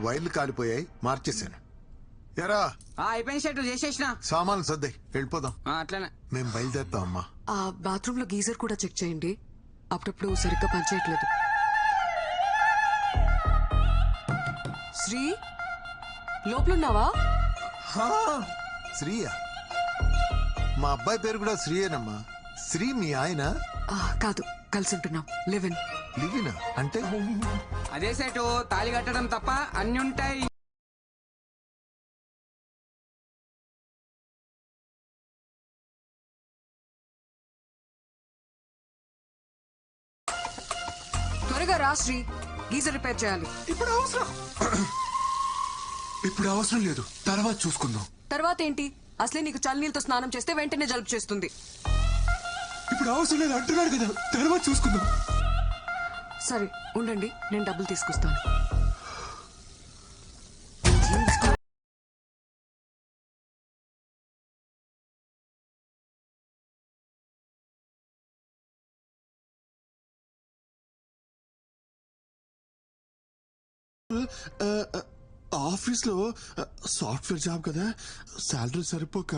వైర్లు కాలిపోయాయి, మార్చేశాను. ఎరా అయిపోయిన షర్టు చేసేసిన సామాన్లు సర్దాయి, వెళ్ళిపోదాం. అట్లానే మేము బయలుదేరుతాం అమ్మా. ఆ బాత్రూమ్ లో గీజర్ కూడా చెక్ చేయండి, అప్పుడప్పుడు సరిగ్గా పనిచేయట్లేదు. శ్రీ లోపలున్నావా? శ్రీయా? మా అబ్బాయి పేరు కూడా శ్రీయేనమ్మా. శ్రీ మీ ఆయన? కాదు, కలిసి ఉంటున్నాం. లివిన్. లివినా అంటే? అదే సెటు తాళి కట్టడం తప్ప అన్ని ఉంటాయి. త్వరగా రా శ్రీ, గీజర్ రిపేర్ చేయాలి. ఇప్పుడు అవసరం లేదు, తర్వాత చూసుకుందాం. తర్వాత ఏంటి? అసలే నీకు చల్లనీళ్ళతో స్నానం చేస్తే వెంటనే జలుబు చేస్తుంది. ఇప్పుడు అవసరం లేదు అంటున్నాడు కదా, తర్వాత చూసుకుందాం. సరే ఉండండి, నేను డబ్బులు తీసుకొస్తాను. ఆఫీస్ లో సాఫ్ట్వేర్ జాబ్ కదా, శాలరీ సరిపోక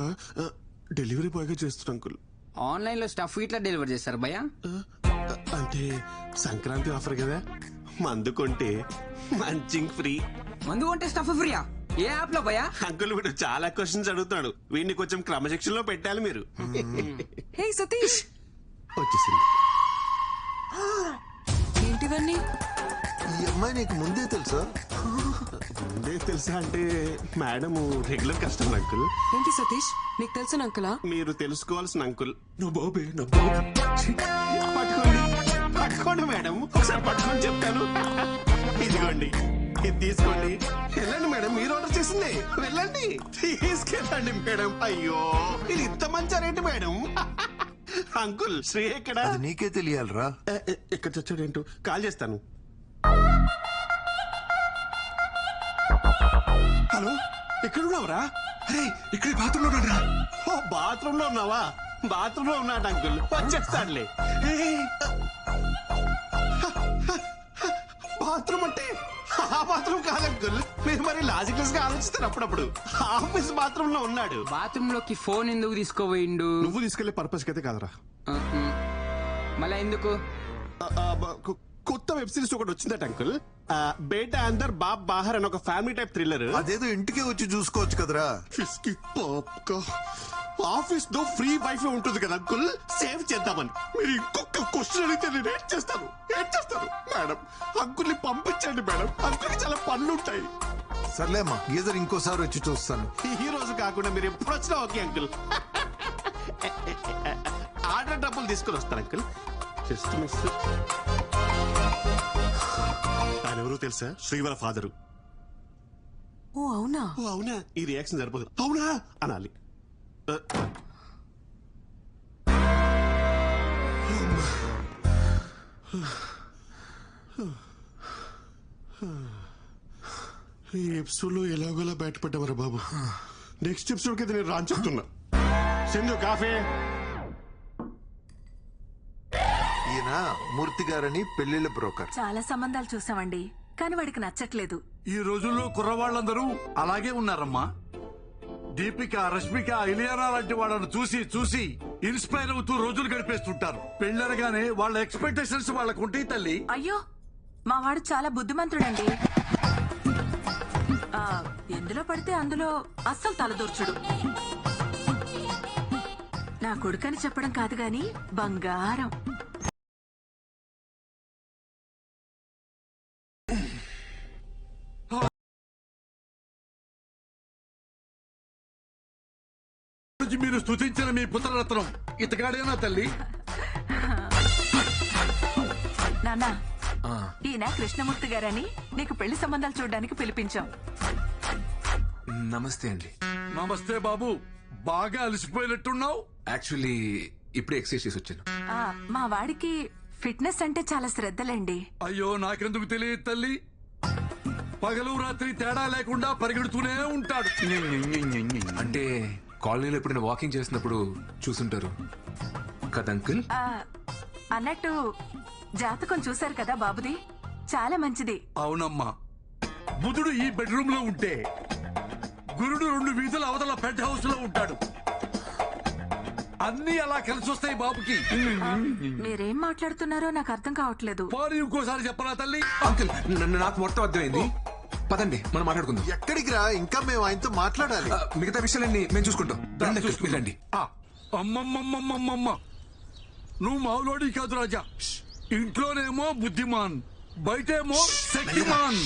డెలివరీ బాయ్ గా చేస్తున్నా అంకుల్. ఆన్లైన్ లో స్టఫ్ ఇట్లా డెలివర్ చేస్తారు భయ్య. అంటే సంక్రాంతి ఆఫర్ కదా, మందు కొంటే మంచింగ్ ఫ్రీ. మందు కొంటే స్టఫ్ ఫ్రీయా? ఏ యాప్ లో భయ్య? అంకుల్ వీడు చాలా క్వశ్చన్స్ అడుగుతాడు, వీడిని కొంచెం క్రమశిక్షణ లో పెట్టాలి మీరు. హే సతీష్, వచ్చేసింది. ఏంటివన్నీ? ఈ అమ్మాయి నీకు ముందే తెలుసా? ముందే తెలుసా అంటే మేడం రెగ్యులర్ కస్టమర్ అంకుల్. ఏంటి సతీష్, నీకు తెలిసిన అంకులా? మీరు తెలుసుకోవాల్సిన అంకుల్. నువ్వు బాబే నా బాబు. పట్టుకోండి పట్టుకోండి మేడం, ఒకసారి పట్టుకొని చెప్తాను. ఇదిగోండి, ఇది తీసుకోండి. వెళ్ళండి మేడం, మీరు ఆర్డర్ చేసింది. వెళ్ళండి, తీసుకెళ్ళండి మేడం. అయ్యో, ఇది ఇంత మంచి రేటు మేడం. అంకుల్ శ్రీ ఎక్కడ? అది నీకే తెలియాలరా. ఎక్కడ చచ్చాడేంటో, కాల్ చేస్తాను. హలో, ఎక్కడున్నావురా? అరే ఇక్కడ బాత్రూమ్ లో ఉన్నారా? ఓ బాత్రూమ్ లో ఉన్నావా? బాత్రూమ్ లో ఉన్నాడు అంకుల్, వచ్చేస్తాడులే. బాత్రూమ్ అంటే ఆ బాత్రూమ్ కాదు అంకుల్, మీరు మరి లాజికల్స్ గా ఆలోచిస్తారు. అప్పుడప్పుడు ఆఫీస్ బాత్రూమ్ లో ఉన్నాడు. బాత్రూమ్ లోకి ఫోన్ ఎందుకు తీసుకోపోయిండు? నువ్వు తీసుకెళ్లే పర్పస్ అయితే కాదురా. మళ్ళా ఎందుకు? కొత్త వెబ్ సిరీస్ ఒకటి వచ్చిందట అంకుల్, బేటా అందర్ బాబ్ బాహర్ అని ఒక ఫ్యామిలీ టైప్ థ్రిల్లర్. అదేదో ఇంటికే వచ్చి చూసుకోవచ్చు కదరా. ఆఫీస్ లో ఫ్రీ వైఫై ఉంటుంది కదా అంకుల్, సేవ్ చేద్దామని. మీరు ఇంకొక క్వశ్చన్ అడిగితే నేను ఏం చేస్తాను మేడం? అంకుల్ ని పంపించండి మేడం, అంకుల్ చాలా పనులు ఉంటాయి. సర్లేమ్మా, గీజర్ ఇంకోసారి వచ్చి చూస్తాను. ఈ రోజు కాకుండా మీరు ఎప్పుడు వచ్చినా ఓకే అంకుల్. ఆర్డర్ డబ్బులు తీసుకుని వస్తాను అంకుల్. Just miss. ఆయన ఎవరు తెలుసా? శ్రీవర ఫాదరు. ఓ అవునా? ఓ అవునా, ఈ రియాక్షన్ సరిపోదు. అవునా అనాలి. ఈ ఎపిసోడ్ లో ఎలాగోలా బయటపడ్డావరా బాబు. నెక్స్ట్ ఎపిసోడ్ కి నేను రాని చెప్తున్నా. సింధు కాఫీ. ఈయన మూర్తి గారని పెళ్లిళ్ళ బ్రోకర్. చాలా సంబంధాలు చూసామండి, కానీ వాడికి నచ్చట్లేదు. ఈ రోజుల్లో కుర్రవాళ్ళందరూ అలాగే ఉన్నారమ్మా. దీపిక, రష్మిక, ఇలియానా లాంటి వాళ్ళను చూసి చూసి ఇన్స్పైర్ అవుతూ రోజులు గడిపేస్తుంటారు. పెళ్ళరగానే వాళ్ళ ఎక్స్పెక్టేషన్స్ వాళ్ళకు ఉంటాయి తల్లి. అయ్యో, మా వాడు చాలా బుద్ధిమంతుడండి. ఎందులో పడితే అందులో అస్సలు తలదూర్చుడు. నా కొడుకని చెప్పడం కాదు గాని బంగారం. మీరు స్తుతించిన మీ పుత్రరత్నం ఇతగాడేనా తల్లి? నాన్న, ఈయన కృష్ణమూర్తి గారని నీకు పెళ్లి సంబంధాలు చూడడానికి పిలిపించాం. నమస్తే అండి. నమస్తే బాబు, బాగా అలసిపోయినట్టున్నావు. యాక్చువల్లీ ఇప్పుడే ఎక్సర్సైజ్ చేసి వచ్చాను. మా వాడికి ఫిట్నెస్ అంటే చాలా శ్రద్ధలండి. అయ్యో, నాకెందుకు తెలియదు తల్లి. పగలు రాత్రి తేడా లేకుండా పరిగెడుతూనే ఉంటాడు. అంటే కాలనీలో ఎప్పుడైనా వాకింగ్ చేసినప్పుడు చూసుంటారు కదా అంకుల్. అన్నట్టు జాతకం చూశారు కదా బాబుది, చాలా మంచిది. అవునమ్మా, బుధుడు ఈ బెడ్రూమ్ లో ఉంటే గురుడు 2 వీధుల అవతల పెంట్ హౌస్ లో ఉంటాడు. అన్ని అలా కలిసి వస్తాయి బాబుకి. మీరేం మాట్లాడుతున్నారో నాకు అర్థం కావట్లేదు. పోనీ ఇంకోసారి చెప్పరా తల్లి? అంకుల్ నాకు మొత్తం అర్థమైంది. పదండి మనం మాట్లాడుకుందాం. ఎక్కడికి రా, ఇంకా మేము ఆయనతో మాట్లాడాలి. మిగతా విషయాలన్నీ మేము చూసుకుంటాం. రండి అంకుల్, వెళ్ళండి. అమ్మమ్మమ్మమ్మమ్మ, నువ్వు మావులోడి కాదు రాజా. ఇంట్లోనేమో బుద్ధిమాన్, బయటేమో శక్తిమాన్.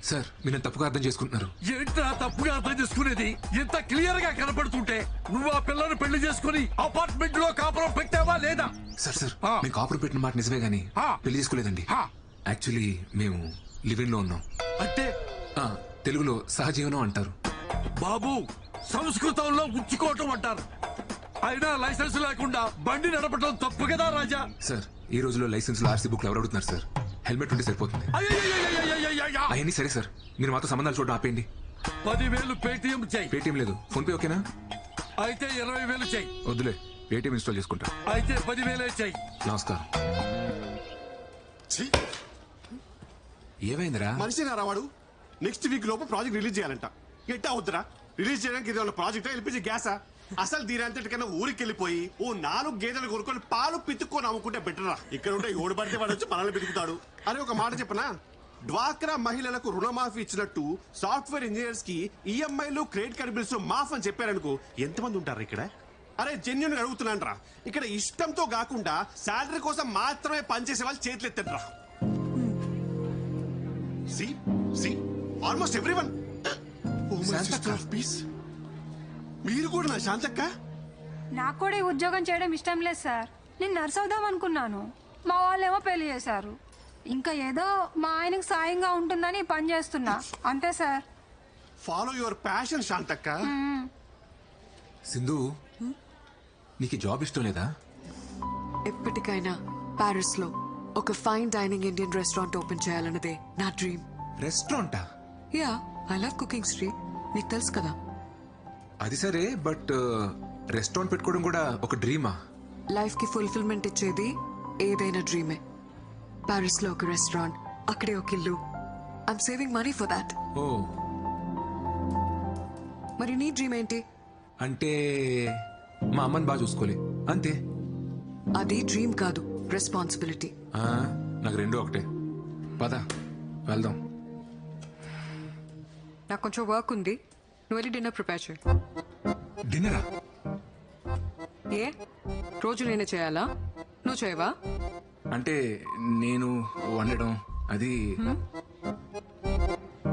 సార్ మీరు నన్ను తప్పుగా అర్థం చేసుకుంటున్నారు. ఏంట్రా తప్పుగా అర్థం చేసుకునేది? ఇంత క్లియర్ గా కనపడుతుంటే నువ్వు ఆ పిల్లను పెళ్లి చేసుకుని అపార్ట్మెంట్ లో కాపురం పెట్టావా లేదా? సార్ సార్ ఆ. మీకు కాపురం పెట్టిన మాట నిజమే గానీ ఆ. పెళ్లి చేసుకోలేదండి. ఆ. యాక్చువల్లీ మేము లివింగ్ లో ఉన్నాం. అంటే ఆ, తెలుగులో సహజీవనం అంటారు. బాబు, సంస్కృతంలో ఉంచుకోవటం అంటారు. అయినా లైసెన్స్ లేకుండా బండి నడపటం తప్పు కదా రాజా? సార్ ఈ రోజులో లైసెన్స్ లో ఆర్సీ బుక్ ఎవరు అడుగుతున్నారు సార్? హెల్మెట్ ఉంటే సరిపోతుంది. అయ్యయ్యయ్యయ్యయ్యయ్యయ్యయ్యయ్య! అవన్నీ సరే సార్, మీరు మాతో సంబంధాలు చూడడం ఆపేయండి. 10,000 పేటిఎం చెయ్యి. పేటీఎం లేదు, ఫోన్ పే ఓకేనా? అయితే 20,000 చెయ్యి. వద్దులే, పేటీఎం ఇన్స్టాల్ చేసుకుంటా. అయితే 10,000 చెయ్యి. నమస్కారం. ఏమైందిరా? మనిషి వాడు నెక్స్ట్ వీక్ లోపు ప్రాజెక్ట్ రిలీజ్ చేయాలంట. ఎట్టా వద్దురా? రిలీజ్ చేయడానికి ఇది ప్రాజెక్ట్ ఎల్పిజి గ్యాసా? అసలు దీనంతటికన్నా ఊరికి వెళ్ళిపోయి ఓ 4 గేదెలు కొనుక్కొని పాలు పితుక్కొని అమ్ముకుంటే బెటర్ రా. ఇక్కడ ఉంటే ఓడి పడితే వాడు వచ్చి మనల్ని పితుకుతాడు. అని ఒక మాట చెప్పనా, డ్వాక్రా మహిళలకు రుణమాఫీ ఇచ్చినట్టు సాఫ్ట్వేర్ ఇంజనీర్స్ కి ఈఎంఐలు క్రెడిట్ కార్డ్ బిల్స్ మాఫ్ అని చెప్పారనుకో, ఎంతమంది ఉంటారు ఇక్కడ? అరే జెన్యున్ అడుగుతున్నాను రా. ఇక్కడ ఇష్టంతో కాకుండా శాలరీ కోసం మాత్రమే పనిచేసే వాళ్ళు చేతులు ఎత్తండి రా. Almost everyone. మీరు కూడా నా శాంతక్క? నాకు కూడా ఈ ఉద్యోగం చేయడం ఇష్టం లేదు సార్. నేను నర్స్ అవుదాం అనుకున్నాను. మా వాళ్ళేమో పెళ్లి చేశారు. ఇంకా ఏదో మా ఆయనకు సాయంగా ఉంటుందని ఈ పని చేస్తున్నా, అంతే sir. Follow your passion Shantakka. Sindhu, నీకు జాబ్ ఇష్టం లేదా? ఎప్పటికైనా ప్యారిస్ లో ఒక fine dining Indian restaurant open చేయాలన్నదే నా డ్రీమ్. రెస్టారెంటా? Yeah, I love cooking Sri, నీకు తెలుసు కదా. అది సరే, బట్ రెస్టారెంట్ పెట్టుకోవడం కూడా ఒక డ్రీమా? లైఫ్ కి ఫుల్ఫిల్మెంట్ ఇచ్చేది ఏదైనా డ్రీమే. ప్యారిస్ లో ఒక రెస్టారెంట్, అక్కడే ఒక ఇల్లు. I'm saving money for that. Oh, మరి నీ డ్రీమ్ ఏంటి? అంటే మా అమ్మని బాగా చూసుకోలే, అంతే. అది డ్రీమ్ కాదు, రెస్పాన్సిబిలిటీ. ఆ, నాకు రెండూ ఒకటే. పద వెళ్దాం. నాకు కొంచెం వర్క్ ఉంది, నువ్వు వెళ్ళి డిన్నర్ ప్రిపేర్ చేయి. డిన్నరా? ఏ రోజు నేనే చేయాలా? నువ్వు చేయవా? అంటే నేను వండడం అది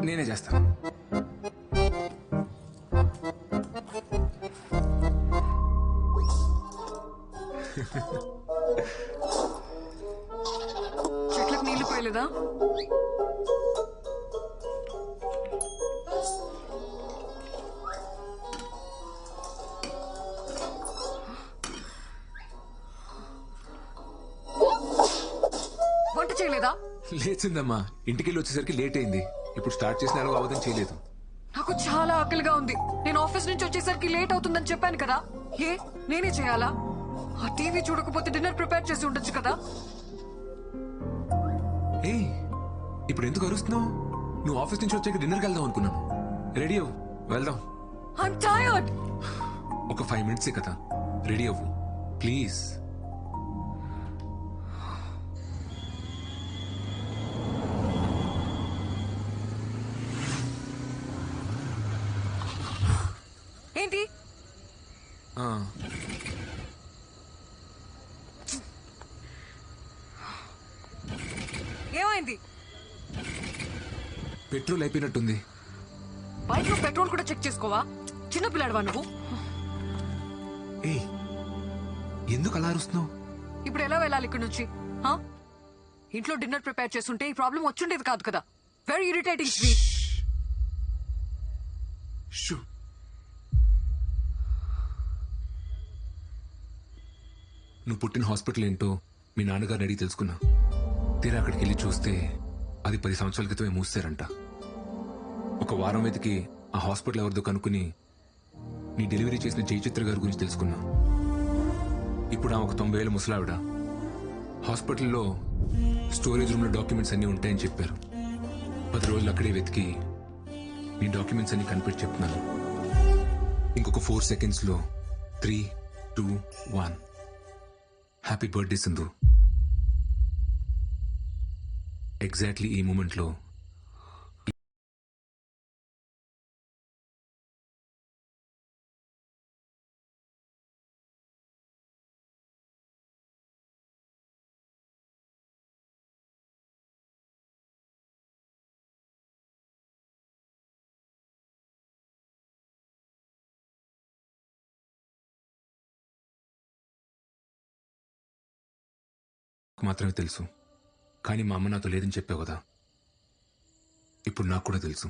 నేనే చేస్తాను. చెట్లకు నీళ్లు పోయలేదా? వంట చేయలేదా? లేచిందమ్మా, ఇంటికి వెళ్ళి వచ్చేసరికి లేట్ అయింది. ఇప్పుడు స్టార్ట్ చేసిన ఎలాగో అవధం చేయలేదు. నాకు చాలా ఆకలిగా ఉంది. నేను ఆఫీస్ నుంచి వచ్చేసరికి లేట్ అవుతుందని చెప్పాను కదా. ఏ నేనే చేయాలా? ఆ టీవీ చూడకపోతే డిన్నర్ ప్రిపేర్ చేసి ఉండొచ్చు కదా. ఏయ్, ఇప్పుడు ఎందుకు అరుస్తున్నావు? నువ్వు ఆఫీస్ నుంచి వచ్చాక డిన్నర్కి వెళ్దాం అనుకున్నాను. రెడీ అవ్వు, వెళ్దాం. I'm tired. ఒక 5 minutes కదా, రెడీ అవ్వు ప్లీజ్. ఏంటి? ఏమైంది? పెట్రోల్ అయిపోయినట్టుంది. బైక్ లో పెట్రోల్ కూడా చెక్ చేసుకోవా? చిన్న పిల్లాడవా నువ్వు? ఏయ్, ఎందుకు అలా అరుస్తున్నావు? ఇప్పుడు ఎలా వెళ్ళాలి ఇక్కడ నుంచి? హా? ఇంట్లో డిన్నర్ ప్రిపేర్ చేస్తుంటే ఈ ప్రాబ్లం వచ్చుండేది కాదు కదా. Very irritating Sri. షూ. నువ్వు పుట్టిన హాస్పిటల్ ఏంటో మీ నాన్నగారిని అడిగి తెలుసుకున్నా. తీరా అక్కడికి వెళ్ళి చూస్తే అది 10 సంవత్సరాల క్రితమే మూసారంట. ఒక వారం వెతికి ఆ హాస్పిటల్ ఎవరిదో కనుక్కుని నీ డెలివరీ చేసిన జయచిత్ర గారి గురించి తెలుసుకున్నా. ఇప్పుడు ఆమె ఒక 90 ఏళ్ళ ముసలావిడ. హాస్పిటల్లో స్టోరేజ్ రూమ్ లో డాక్యుమెంట్స్ అన్ని ఉంటాయని చెప్పారు. 10 రోజులు అక్కడే వెతికి నీ డాక్యుమెంట్స్ అన్ని కనిపెట్టి చెప్తున్నాను. ఇంకొక 4 seconds లో 3, 2, 1. Happy birthday Sindhu. ఎగ్జాక్ట్లీ ఈ మూమెంట్ లో మాత్రమే తెలుసు. కానీ మా అమ్మ నాతో లేదని చెప్పావు కదా, ఇప్పుడు నాకు కూడా తెలుసు.